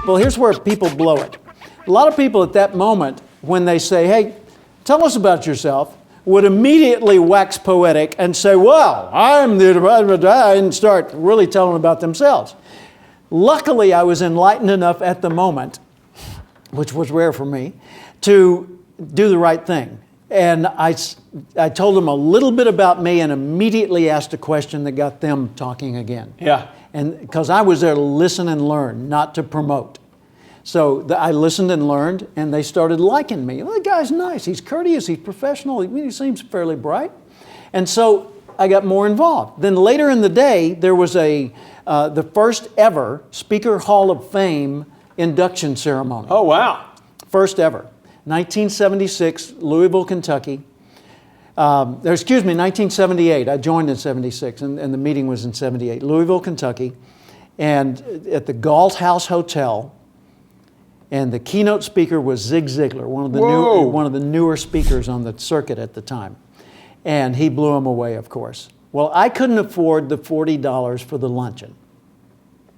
Well, here's where people blow it. A lot of people at that moment, when they say, hey, tell us about yourself, would immediately wax poetic and say, well, I'm the, and start really telling about themselves. Luckily, I was enlightened enough at the moment, which was rare for me, to do the right thing. And I told them a little bit about me and immediately asked a question that got them talking again. Yeah. And because I was there to listen and learn, not to promote. So I listened and learned, and they started liking me. Well, the guy's nice, he's courteous, he's professional, he seems fairly bright. And so I got more involved. Then later in the day, there was the first ever Speaker Hall of Fame induction ceremony. Oh, wow. First ever. 1976, Louisville, Kentucky. 1978. I joined in 76, and the meeting was in 78. Louisville, Kentucky, and at the Galt House Hotel. And the keynote speaker was Zig Ziglar, one of the newer speakers on the circuit at the time. And he blew them away, of course. Well, I couldn't afford the $40 for the luncheon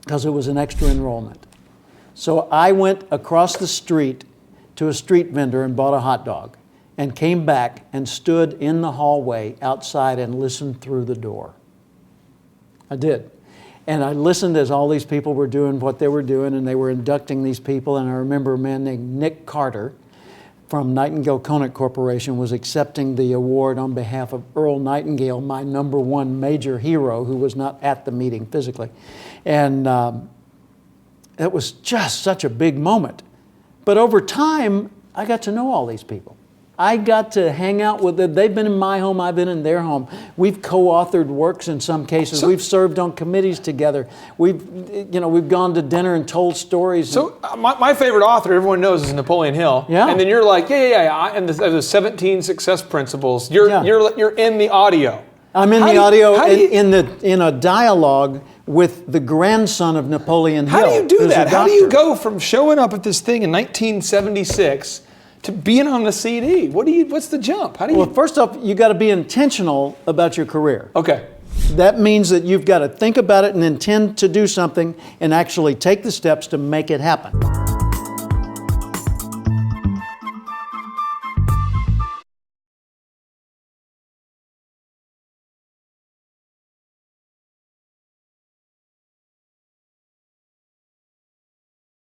because it was an extra enrollment. So I went across the street to a street vendor and bought a hot dog and came back and stood in the hallway outside and listened through the door. I did. And I listened as all these people were doing what they were doing, and they were inducting these people. And I remember a man named Nick Carter from Nightingale Conant Corporation was accepting the award on behalf of Earl Nightingale, my #1 major hero, who was not at the meeting physically. And it was just such a big moment. But over time, I got to know all these people. I got to hang out with them. They've been in my home, I've been in their home. We've co-authored works in some cases. We've served on committees together. We've gone to dinner and told stories. So my favorite author, everyone knows, is Napoleon Hill. Yeah. And then you're like, and the 17 success principles. You're in the audio. I'm in the audio in a dialogue with the grandson of Napoleon Hill. How do you do that? How do you go from showing up at this thing in 1976 to being on the CD? What's the jump? Well, first off, you got to be intentional about your career. Okay. That means that you've got to think about it and intend to do something and actually take the steps to make it happen.